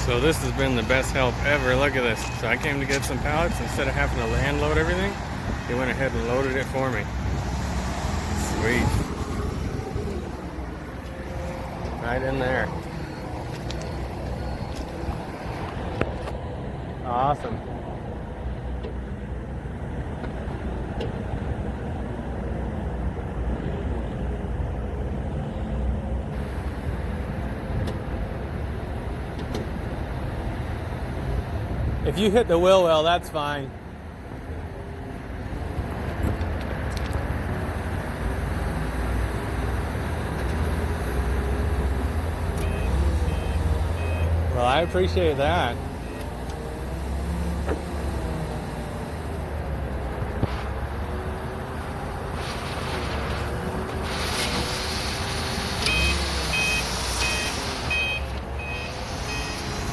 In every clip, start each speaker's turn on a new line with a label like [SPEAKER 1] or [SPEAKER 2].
[SPEAKER 1] So this has been the best help ever. Look at this. So I came to get some pallets. Instead of having to hand load everything, they went ahead and loaded it for me. Sweet. Right in there. Awesome. If you hit the wheel well, that's fine. Well, I appreciate that.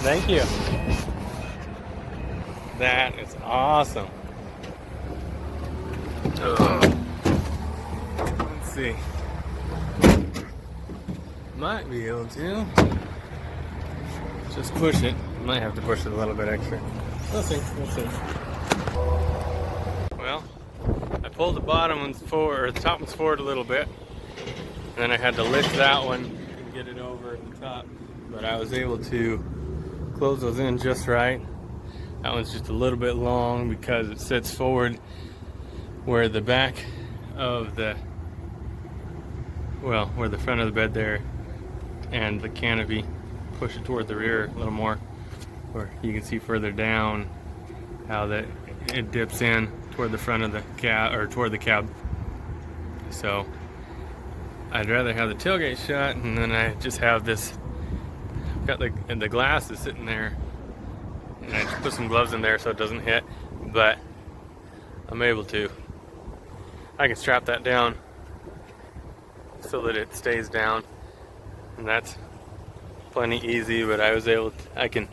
[SPEAKER 1] Thank you. That is awesome. Let's see. Might be able to just push it. Might have to push it a little bit extra. We'll see. We'll see. Well, I pulled the bottom ones forward, or the top ones forward a little bit. And then I had to lift that one and get it over at the top. But I was able to close those in just right. That one's just a little bit long because it sits forward where the back of the, well, where the front of the bed there and the canopy push it toward the rear a little more, where you can see further down how that it dips in toward the front of the cab, or toward the cab. So I'd rather have the tailgate shut, and then I just have this, got the glass is sitting there, and I just put some gloves in there so it doesn't hit, but I'm able to, I can strap that down so that it stays down, and that's plenty easy. But I was able to, I can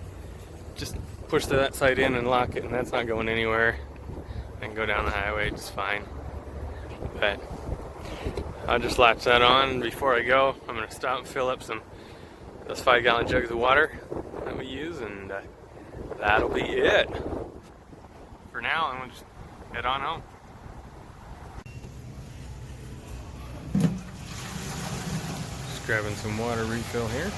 [SPEAKER 1] just push that side in and lock it, and that's not going anywhere, and go down the highway just fine. But I'll just latch that on. Before I go, I'm going to stop and fill up those 5-gallon jugs of water that we use, and that'll be it for now. I'm going to just head on home. Just grabbing some water refill here.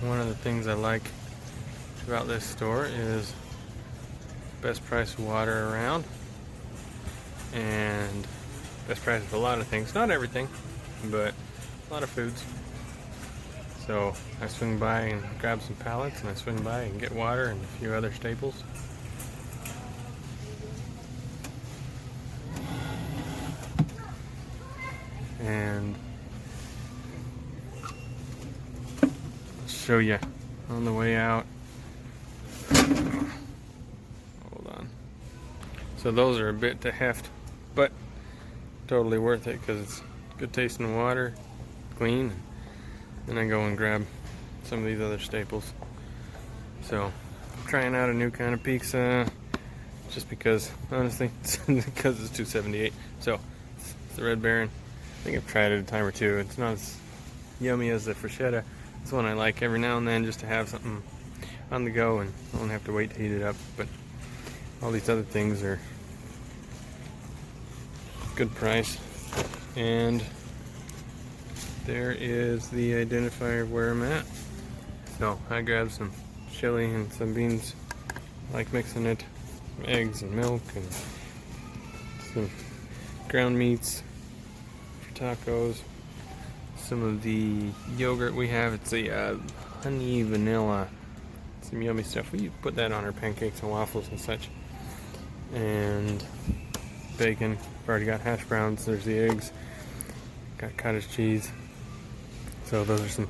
[SPEAKER 1] One of the things I like about this store is best price water around, and best price of a lot of things. Not everything, but a lot of foods. So I swing by and grab some pallets, and I swing by and get water and a few other staples. And I'll show you on the way out. Hold on. So those are a bit to heft, but totally worth it because it's good tasting water, clean. And I go and grab some of these other staples. So I'm trying out a new kind of pizza, just because, honestly, because it's $2.78. So it's the Red Baron. I think I've tried it a time or two. It's not as yummy as the Freshetta. It's one I like every now and then, just to have something on the go and I don't have to wait to heat it up. But all these other things are good price. And there is the identifier of where I'm at. So I grabbed some chili and some beans. I like mixing it, eggs and milk and some ground meats for tacos. Some of the yogurt we have, it's a honey vanilla, some yummy stuff. We put that on our pancakes and waffles and such. And bacon. I've already got hash browns. There's the eggs. Got cottage cheese. So those are some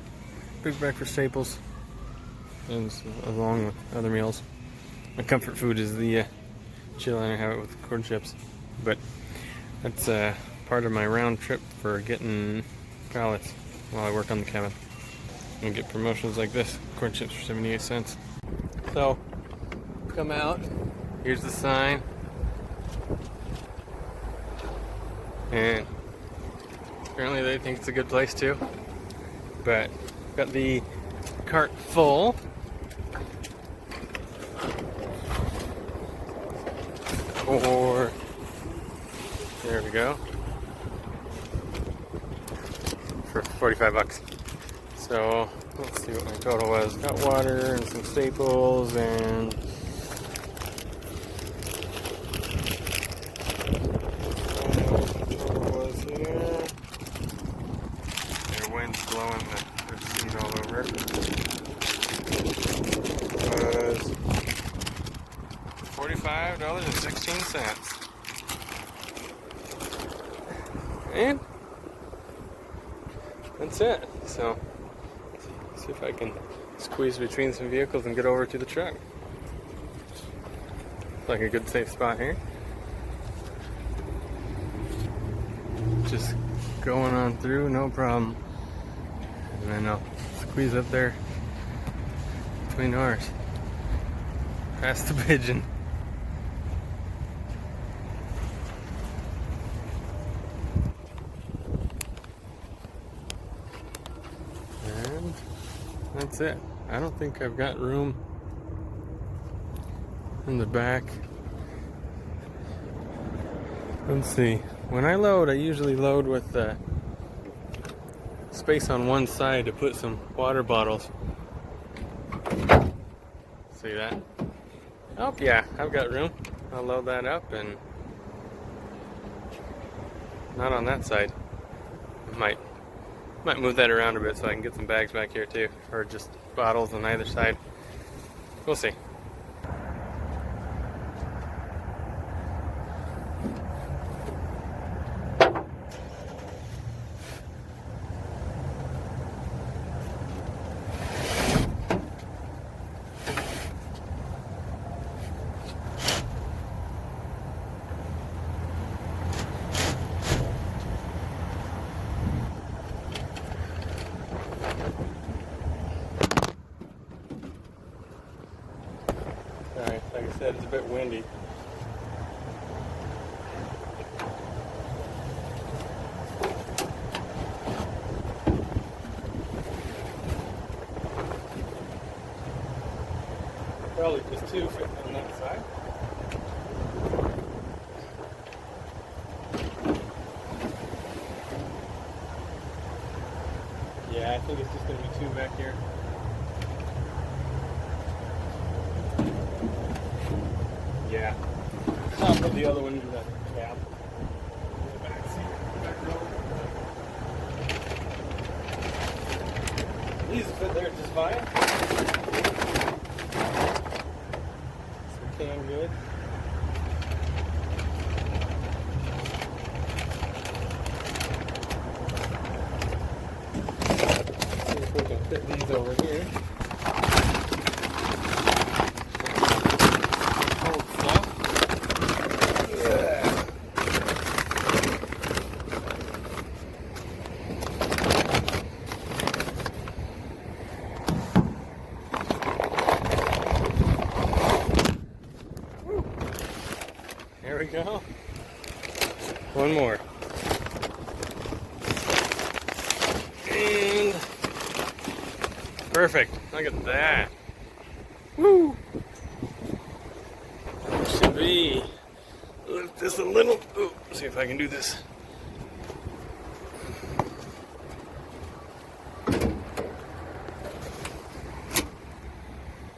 [SPEAKER 1] big breakfast staples, and along with other meals. My comfort food is the chili, and I have it with corn chips. But that's part of my round trip for getting pallets while I work on the cabin. And get promotions like this, corn chips for 78 cents. So come out. Here's the sign. and apparently they think it's a good place too. But got the cart full. Or there we go. For 45 bucks. So let's see what my total was. Got water and some staples and total was here. Their wind's blowing the seat all over. Was $45.16. And that's it. So, see if I can squeeze between some vehicles and get over to the truck. Like a good safe spot here. Just going on through, no problem. And then I'll squeeze up there between ours. Past the pigeon. And that's it. I don't think I've got room in the back. Let's see. When I load, I usually load with space on one side to put some water bottles. See that? Oh yeah, I've got room. I'll load that up, and not on that side. Might move that around a bit so I can get some bags back here too, or just bottles on either side. We'll see. Alright, like I said, it's a bit windy. Probably just two fitting on that side. Yeah, I think it's just going to be two back here. Yeah. I'll put the other one in the cab. In the back seat. Back row. These fit there just fine. So can good. See if we can fit these over here. There we go. One more. And perfect. Look at that. Woo! Should be. Lift this a little. Ooh, see if I can do this.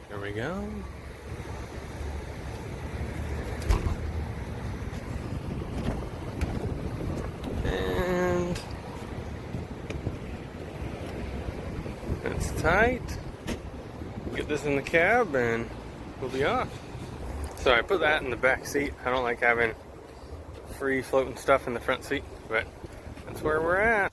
[SPEAKER 1] There we go. That's tight. Get this in the cab and we'll be off. So I put that in the back seat. I don't like having free floating stuff in the front seat, but that's where we're at.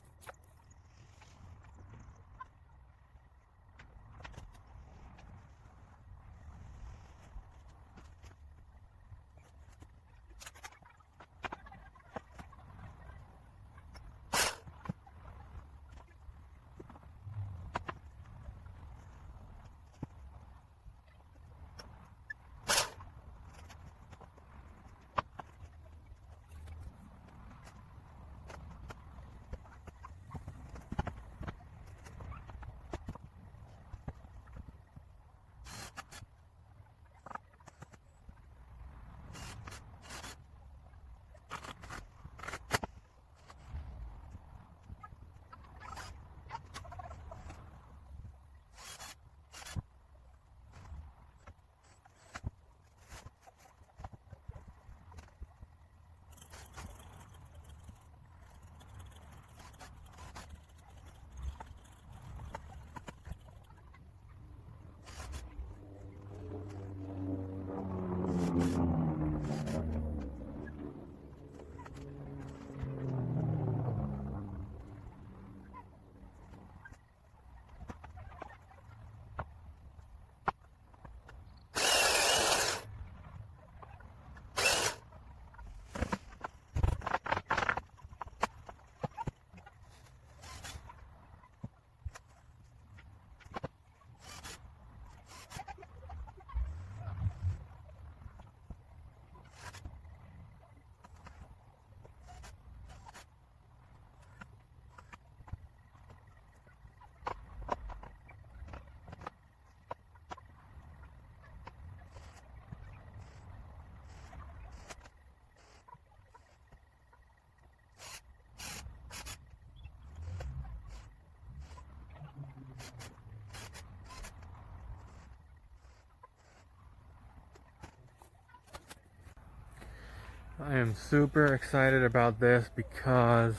[SPEAKER 1] I am super excited about this because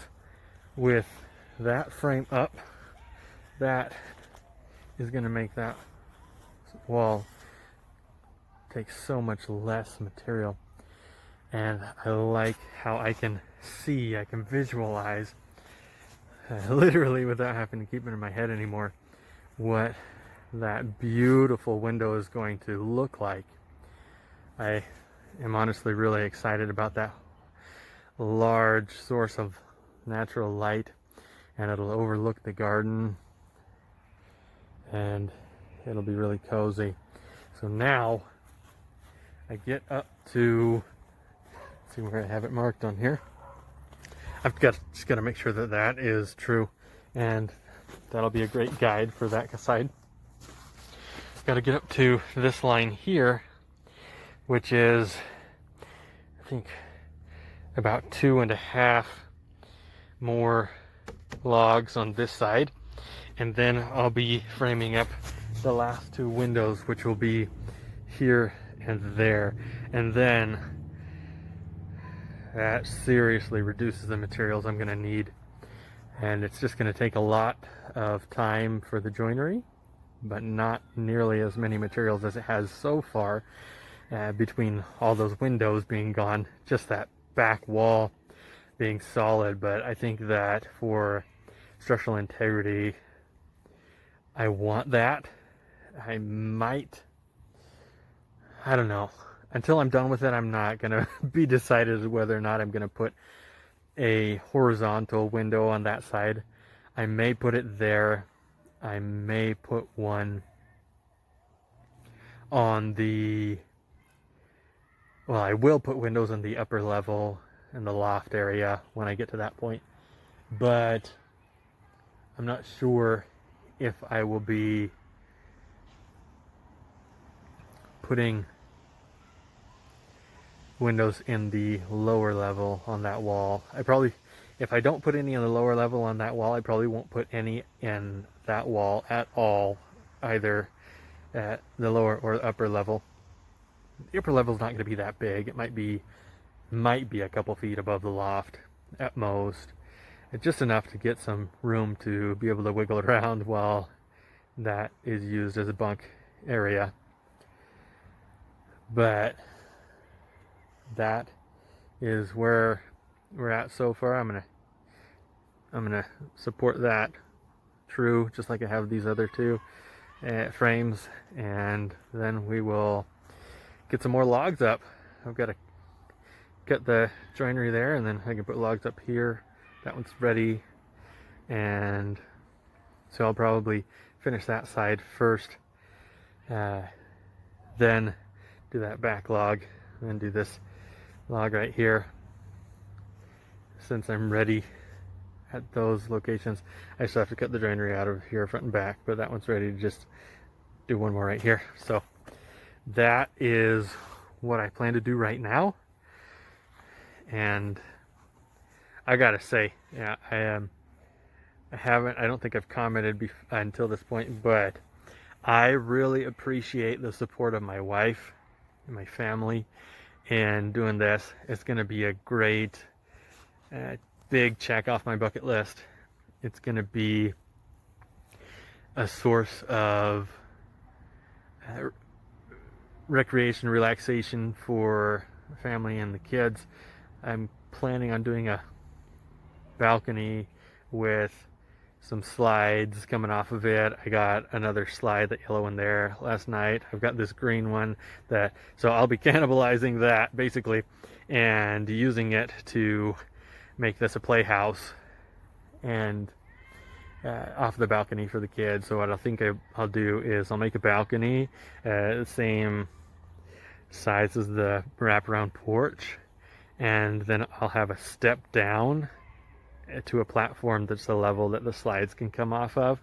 [SPEAKER 1] with that frame up, that is going to make that wall take so much less material. And I like how I can see, I can visualize, literally without having to keep it in my head anymore, what that beautiful window is going to look like. I am honestly really excited about that large source of natural light, and it'll overlook the garden and it'll be really cozy. So now I get up to, let's see where I have it marked on here. I've just got to make sure that that is true, and that'll be a great guide for that side. Got to get up to this line here, which is, I think, about 2.5 more logs on this side, and then I'll be framing up the last 2 windows, which will be here and there, and then that seriously reduces the materials I'm going to need, and it's just going to take a lot of time for the joinery, but not nearly as many materials as it has so far, between all those windows being gone, just that back wall being solid. But I think that for structural integrity, I want that. I don't know. Until I'm done with it, I'm not going to be decided whether or not I'm going to put a horizontal window on that side. I may put it there. I may put one on the, well, I will put windows on the upper level in the loft area when I get to that point. But I'm not sure if I will be putting windows in the lower level on that wall. If I don't put any on the lower level on that wall, I probably won't put any in that wall at all, either at the lower or upper level. The upper level is not going to be that big. It might be a couple feet above the loft at most. It's just enough to get some room to be able to wiggle around while that is used as a bunk area. But that is where we're at so far. I'm gonna support that true, just like I have these other 2 frames, and then we will get some more logs up. I've got to cut the joinery there, and then I can put logs up here. That one's ready, and so I'll probably finish that side first, then do that back log, and then do this log right here. Since I'm ready at those locations, I still have to cut the joinery out of here front and back, but that one's ready to just do one more right here. So that is what I plan to do right now. And I gotta say, yeah, I don't think I've commented until this point, but I really appreciate the support of my wife and my family in doing this. It's going to be a great big check off my bucket list. It's going to be a source of recreation, relaxation for the family and the kids. I'm planning on doing a balcony with some slides coming off of it. I got another slide, that yellow one there, last night. I've got this green one so I'll be cannibalizing that basically and using it to make this a playhouse and off the balcony for the kids. So what I think I'll do is I'll make a balcony the same size as the wraparound porch, and then I'll have a step down to a platform that's the level that the slides can come off of.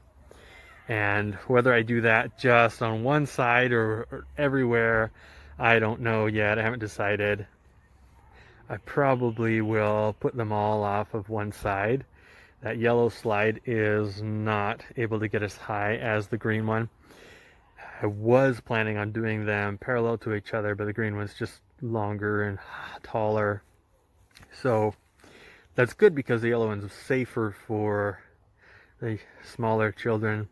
[SPEAKER 1] And whether I do that just on one side or everywhere, I don't know yet. I haven't decided. I probably will put them all off of one side. That yellow slide is not able to get as high as the green one. I was planning on doing them parallel to each other, but the green one's just longer and taller. So that's good because the yellow one's safer for the smaller children.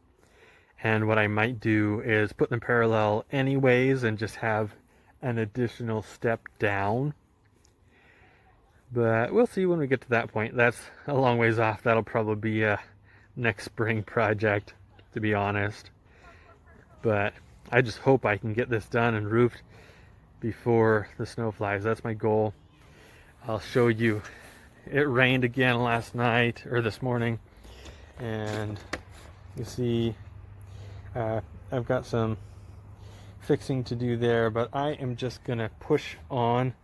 [SPEAKER 1] And what I might do is put them parallel anyways and just have an additional step down. But we'll see when we get to that point. That's a long ways off. That'll probably be a next spring project, to be honest. But I just hope I can get this done and roofed before the snow flies. That's my goal. I'll show you. It rained again last night, or this morning. And you see I've got some fixing to do there, but I am just gonna push on.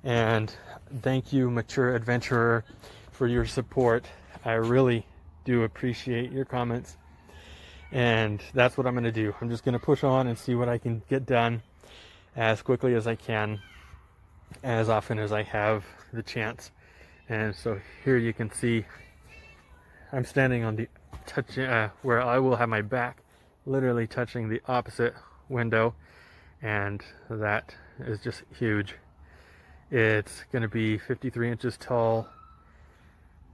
[SPEAKER 1] And thank you, Mature Adventurer, for your support. I really do appreciate your comments, and that's what I'm gonna do. I'm just gonna push on and see what I can get done as quickly as I can, as often as I have the chance. And so here you can see I'm standing on the touch where I will have my back literally touching the opposite window, and that is just huge. It's going to be 53 inches tall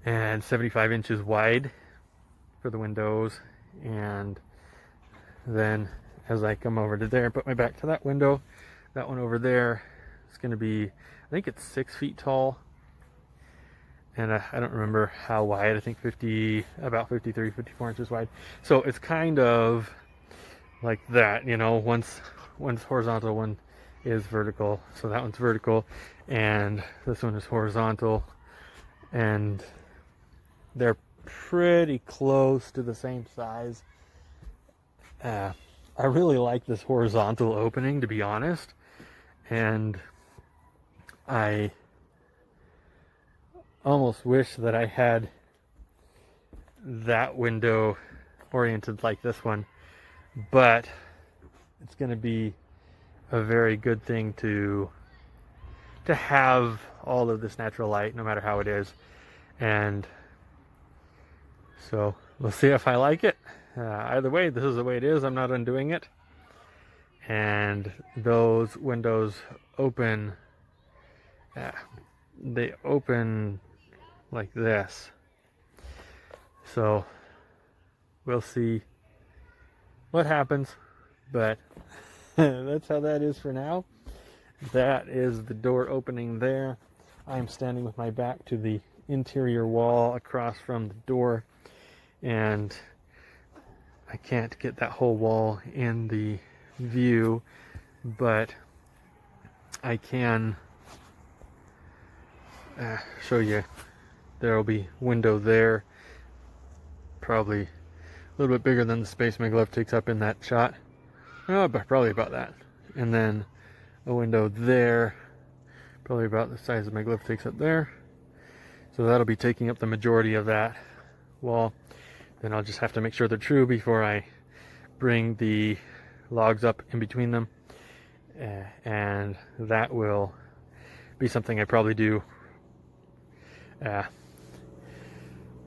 [SPEAKER 1] and 75 inches wide for the windows. And then as I come over to there and put my back to that window, that one over there is going to be, I think it's 6 feet tall. And I don't remember how wide. I think about 53, 54 inches wide. So it's kind of like that, you know, one's horizontal, one is vertical. So that one's vertical and this one is horizontal, and they're pretty close to the same size. I really like this horizontal opening, to be honest, and I almost wish that I had that window oriented like this one, but it's going to be a very good thing to have all of this natural light, no matter how it is. And so we'll see if I like it. Either way, this is the way it is. I'm not undoing it. And those windows open, they open like this. So we'll see what happens, but that's how that is for now. That is the door opening there. I'm standing with my back to the interior wall across from the door, and I can't get that whole wall in the view, but I can show you. There will be window there, probably a little bit bigger than the space my glove takes up in that shot. Oh, but probably about that. And then a window there, probably about the size of my glove takes up there. So that'll be taking up the majority of that wall. Then I'll just have to make sure they're true before I bring the logs up in between them. And that will be something I probably do.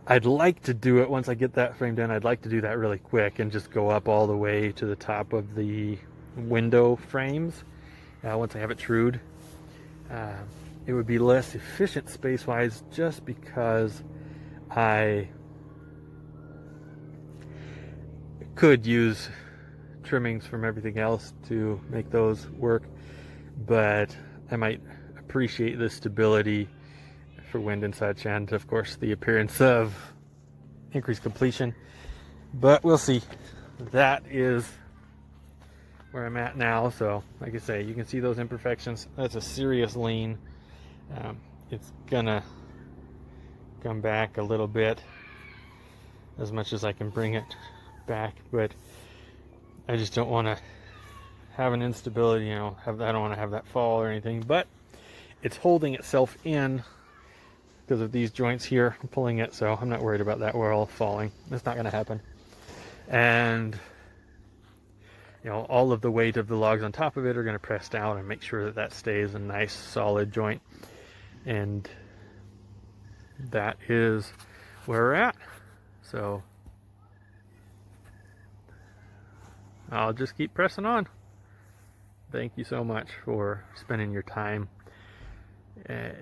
[SPEAKER 1] I'd like to do it once I get that framed in. I'd like to do that really quick and just go up all the way to the top of the window frames once I have it trued. It would be less efficient space-wise just because I could use trimmings from everything else to make those work, but I might appreciate the stability for wind and such, and of course the appearance of increased completion. But we'll see. That is where I'm at now. So like I say, you can see those imperfections. That's a serious lean. It's gonna come back a little bit, as much as I can bring it back, but I just don't want to have an instability, you know, I don't want to have that fall or anything. But it's holding itself in because of these joints here. I'm pulling it, so I'm not worried about that. We're all falling. That's not going to happen. And you know, all of the weight of the logs on top of it are going to press down and make sure that that stays a nice solid joint. And that is where we're at. So I'll just keep pressing on. Thank you so much for spending your time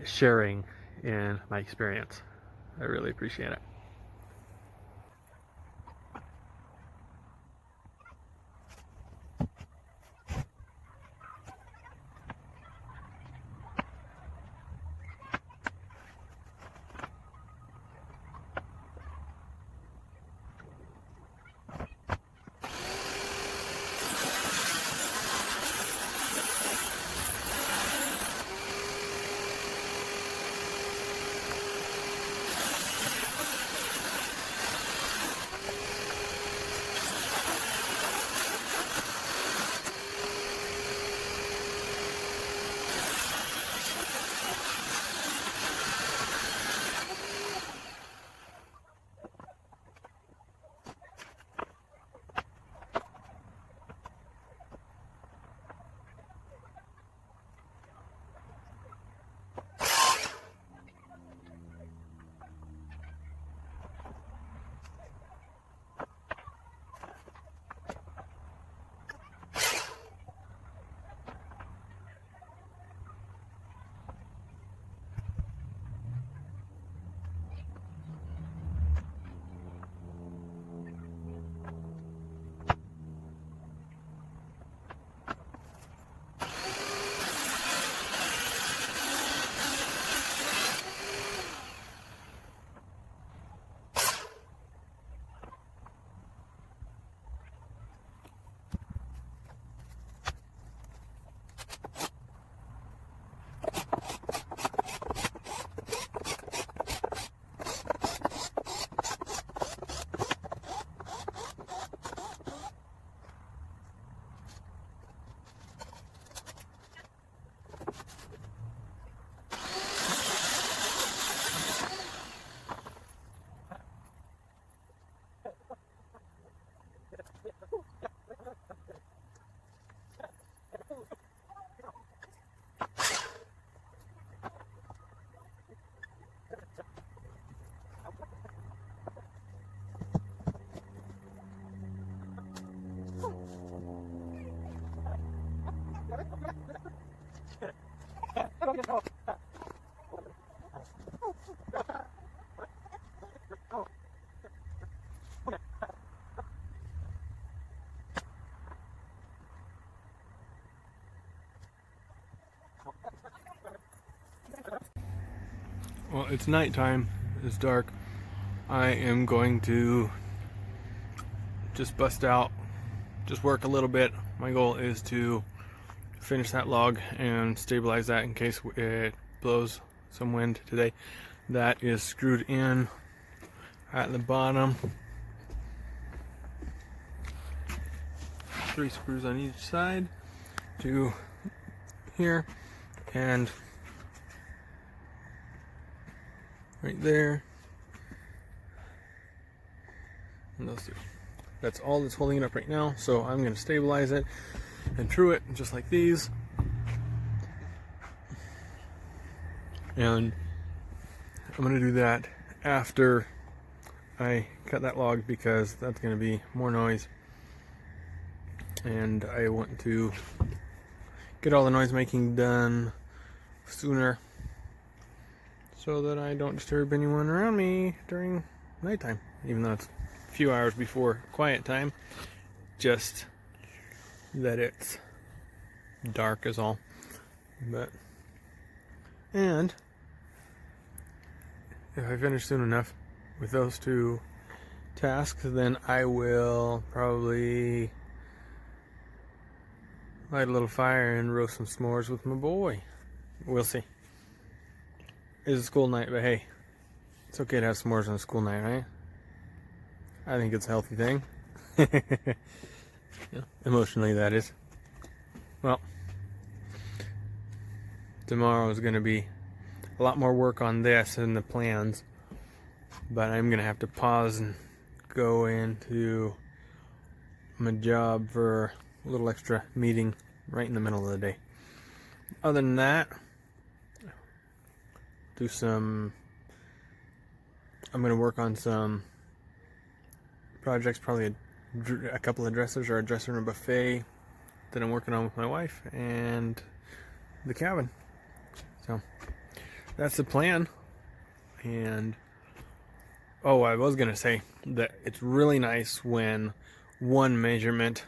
[SPEAKER 1] sharing in my experience. I really appreciate it. Well, it's nighttime, it's dark. I am going to just bust out, just work a little bit. My goal is to finish that log and stabilize that in case it blows some wind today. That is screwed in at the bottom. 3 screws on each side to here and right there. And those two. That's all that's holding it up right now. So I'm going to stabilize it and true it just like these. And I'm going to do that after I cut that log because that's going to be more noise. And I want to get all the noise making done sooner so that I don't disturb anyone around me during nighttime, even though it's a few hours before quiet time, just that it's dark is all. And if I finish soon enough with those 2 tasks, then I will probably light a little fire and roast some s'mores with my boy. We'll see. It's a school night, but hey, it's okay to have s'mores on a school night, right? I think it's a healthy thing. Yeah, emotionally, that is. Well, tomorrow is going to be a lot more work on this and the plans, but I'm going to have to pause and go into my job for a little extra meeting right in the middle of the day. Other than that, I'm going to work on some projects, probably a couple of dressers or a dresser and a buffet that I'm working on with my wife and the cabin. So that's the plan. And oh, I was gonna say that it's really nice when one measurement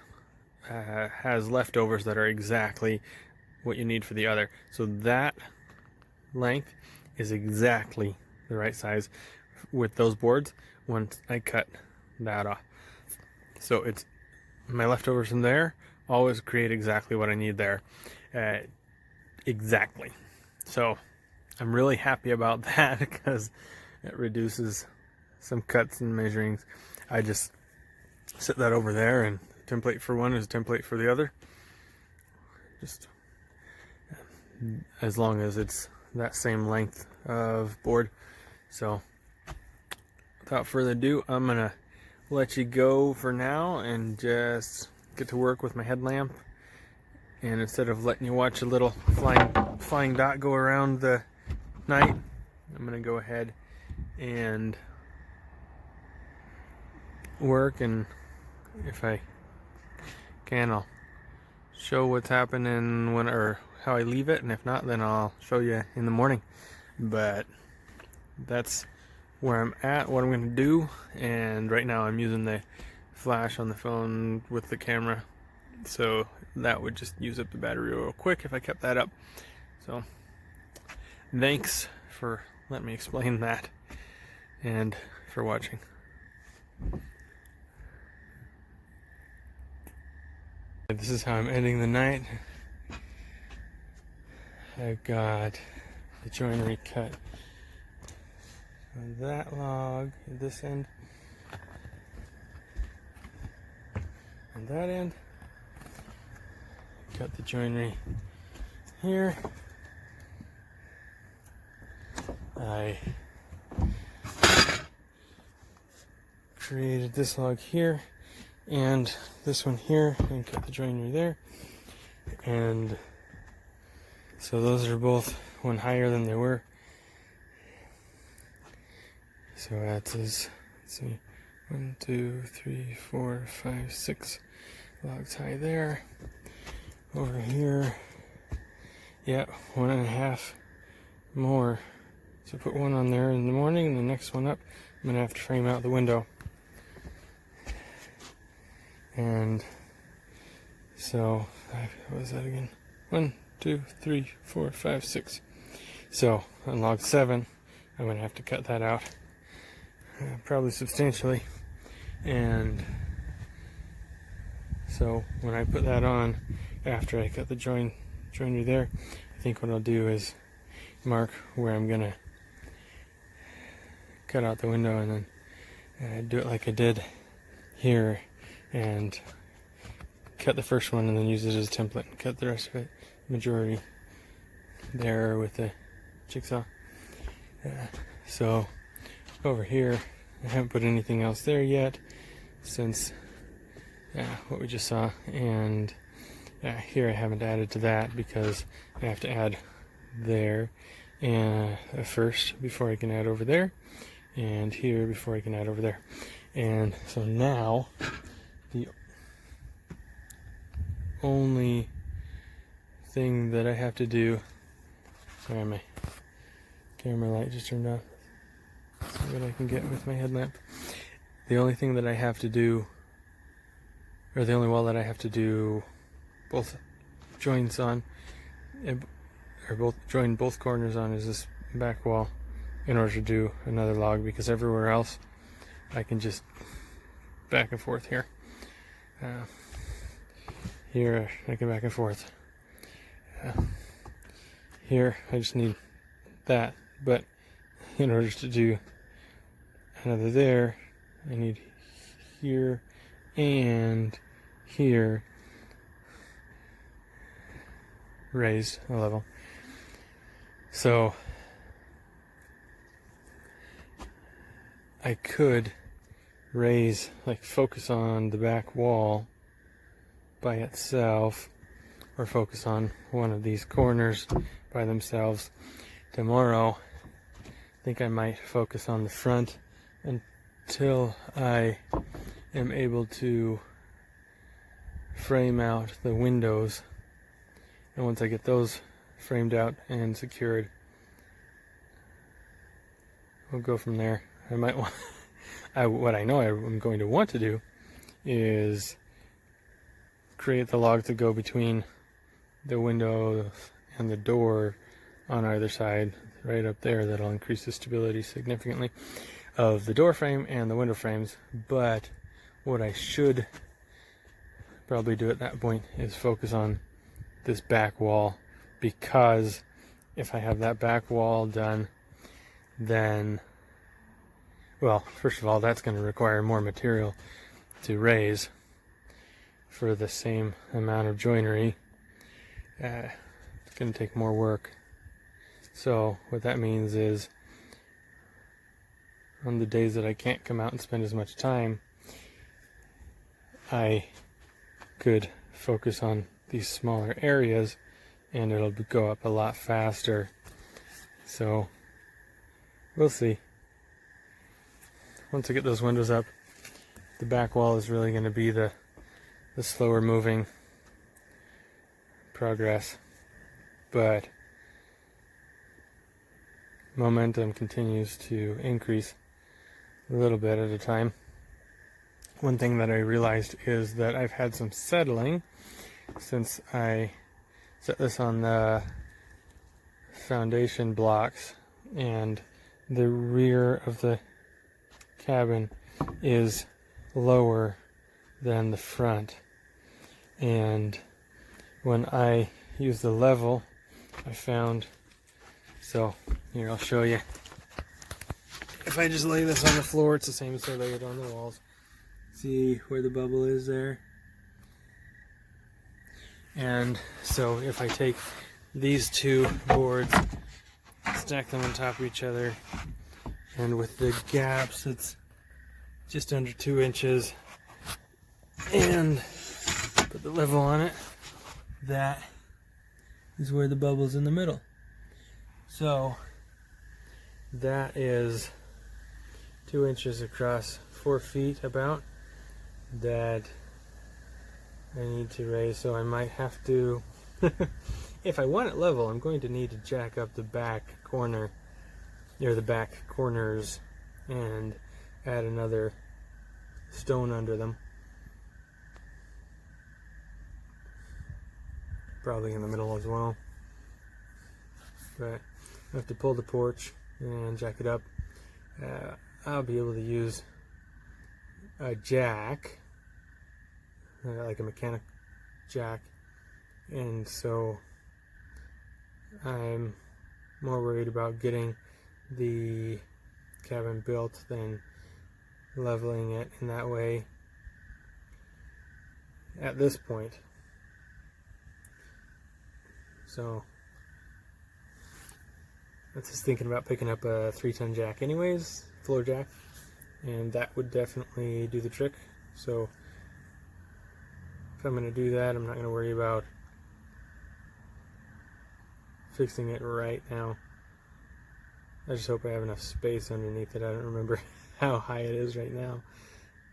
[SPEAKER 1] has leftovers that are exactly what you need for the other. So that length is exactly the right size with those boards once I cut that off. So it's my leftovers from there always create exactly what I need there. Exactly. So I'm really happy about that because it reduces some cuts and measurings. I just set that over there, and template for one is a template for the other. Just as long as it's that same length of board. So without further ado, I'm gonna let you go for now and just get to work with my headlamp. And instead of letting you watch a little flying dot go around the night, I'm gonna go ahead and work, and if I can, I'll show what's happening when, or how I leave it, and if not, then I'll show you in the morning. But that's where I'm at, what I'm gonna do. And right now I'm using the flash on the phone with the camera, so that would just use up the battery real quick if I kept that up. So thanks for letting me explain that, and for watching. This is how I'm ending the night. I've got the joinery cut on that log at this end, on that end. Cut the joinery here. I created this log here and this one here and cut the joinery there. And so those are both one higher than they were. So that is, let's see, 1, 2, 3, 4, 5, 6 logs high there. Over here, yeah, 1.5 more. So put one on there in the morning, and the next one up, I'm gonna have to frame out the window. And so, what was that again? 1, 2, 3, 4, 5, 6. So on log 7, I'm gonna have to cut that out, probably substantially. And so when I put that on, after I cut the joinery there, I think what I'll do is mark where I'm gonna cut out the window, and then do it like I did here, and cut the first one and then use it as a template and cut the rest of it, majority there with the jigsaw. So over here, I haven't put anything else there yet since what we just saw, and here I haven't added to that because I have to add there first before I can add over there, and here before I can add over there. And so now the only thing that I have to do, sorry, my camera light just turned off, see what I can get with my headlamp. The only thing that I have to do, or the only wall that I have to do both joints on, or join both corners on, is this back wall in order to do another log, because everywhere else I can just back and forth here. Here I can back and forth. Here I just need that, but in order to do another there, I need here and here raised a level. So I could raise, like focus on the back wall by itself, or focus on one of these corners by themselves. Tomorrow, I think I might focus on the front until I am able to frame out the windows. And once I get those framed out and secured, we'll go from there. I might want, what I know I'm going to want to do is create the log to go between the window and the door on either side, right up there. That'll increase the stability significantly of the door frame and the window frames. But what I should probably do at that point is focus on this back wall, because if I have that back wall done, then, well, first of all, that's going to require more material to raise for the same amount of joinery. It's going to take more work. So what that means is, on the days that I can't come out and spend as much time, I could focus on these smaller areas and it'll go up a lot faster. So we'll see. Once I get those windows up, the back wall is really going to be the slower moving progress, but momentum continues to increase a little bit at a time. One thing that I realized is that I've had some settling since I set this on the foundation blocks, and the rear of the cabin is lower than the front. And when I use the level, I found, so here I'll show you. If I just lay this on the floor, it's the same as I lay it on the walls. See where the bubble is there? And so if I take these two boards, stack them on top of each other, and with the gaps it's just under 2 inches, and put the level on it, that is where the bubble's in the middle. So that is 2 inches across 4 feet about that I need to raise. So I might have to if I want it level, I'm going to need to jack up the back corner, or the back corners, and add another stone under them, probably in the middle as well. But I have to pull the porch and jack it up. I'll be able to use a jack, like a mechanic jack, and so I'm more worried about getting the cabin built than leveling it in that way at this point. So I was just thinking about picking up a 3-ton jack anyways, floor jack, and that would definitely do the trick. So if I'm going to do that, I'm not going to worry about fixing it right now. I just hope I have enough space underneath it. I don't remember how high it is right now,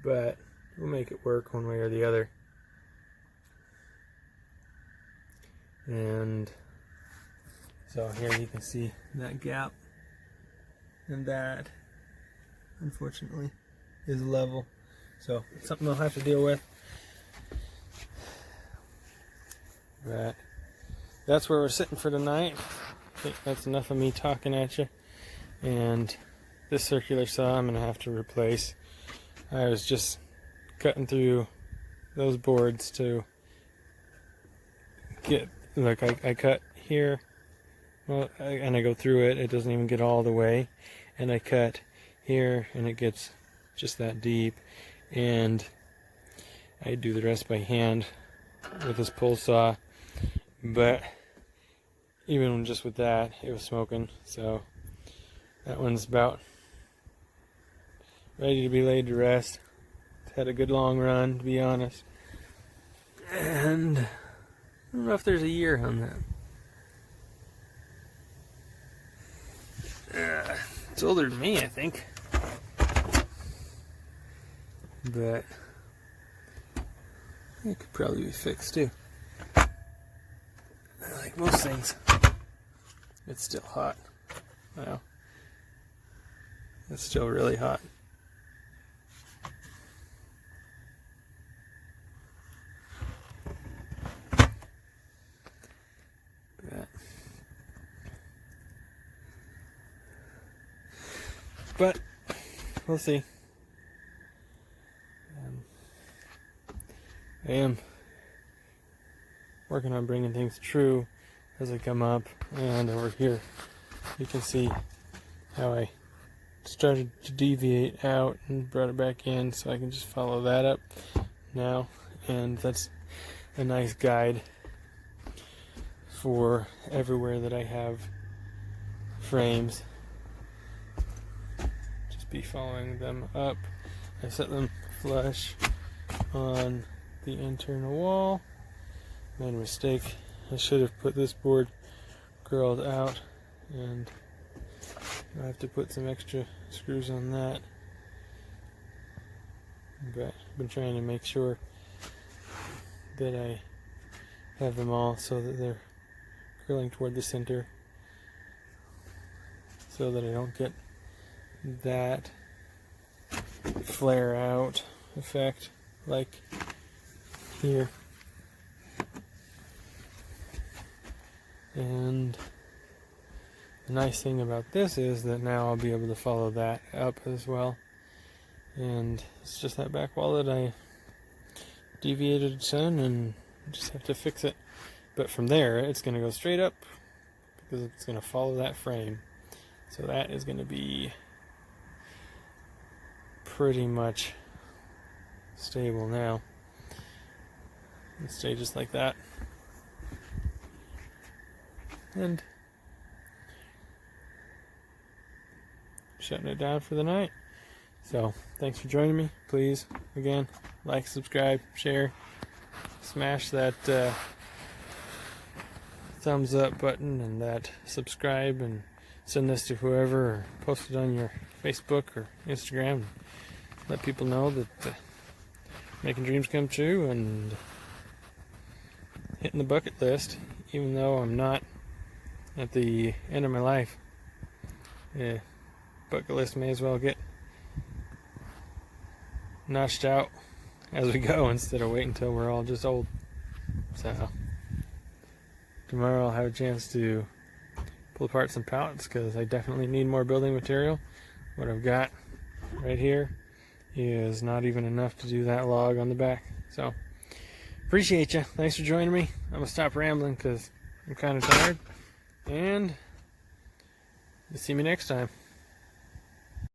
[SPEAKER 1] but we'll make it work one way or the other. And so here you can see that gap, and that unfortunately is level. So it's something I'll have to deal with. But that's where we're sitting for tonight. I think that's enough of me talking at you. And this circular saw I'm going to have to replace. I was just cutting through those boards to get, like I cut here, well, and I go through it, it doesn't even get all the way, and I cut here and it gets just that deep, and I do the rest by hand with this pull saw. But even just with that, it was smoking, so that one's about ready to be laid to rest. It's had a good long run, to be honest, and I don't know if there's a year on that. It's older than me, I think, but it could probably be fixed too. Like most things, it's still hot. Well, It's still really hot. But we'll see. I am working on bringing things true as they come up, and over here you can see how I started to deviate out and brought it back in, so I can just follow that up now, and that's a nice guide for everywhere that I have frames. Just be following them up. I set them flush on the internal wall. Made a mistake. I should have put this board curled out, and I have to put some extra screws on that. But I've been trying to make sure that I have them all so that they're curling toward the center, so that I don't get that flare out effect like here. And the nice thing about this is that now I'll be able to follow that up as well. And it's just that back wall that I deviated some, and just have to fix it. But from there, it's going to go straight up because it's going to follow that frame. So that is going to be pretty much stable now. And stay just like that. And shutting it down for the night. So thanks for joining me. Please, again, like, subscribe, share, smash that thumbs up button and that subscribe, and send this to whoever, or post it on your Facebook or Instagram. Let people know that making dreams come true and hitting the bucket list, even though I'm not at the end of my life. Yeah, bucket list may as well get notched out as we go instead of waiting until we're all just old. So tomorrow I'll have a chance to pull apart some pallets because I definitely need more building material. What I've got right here is not even enough to do that log on the back. So appreciate you. Thanks for joining me. I'm gonna stop rambling because I'm kind of tired. And you'll see me next time.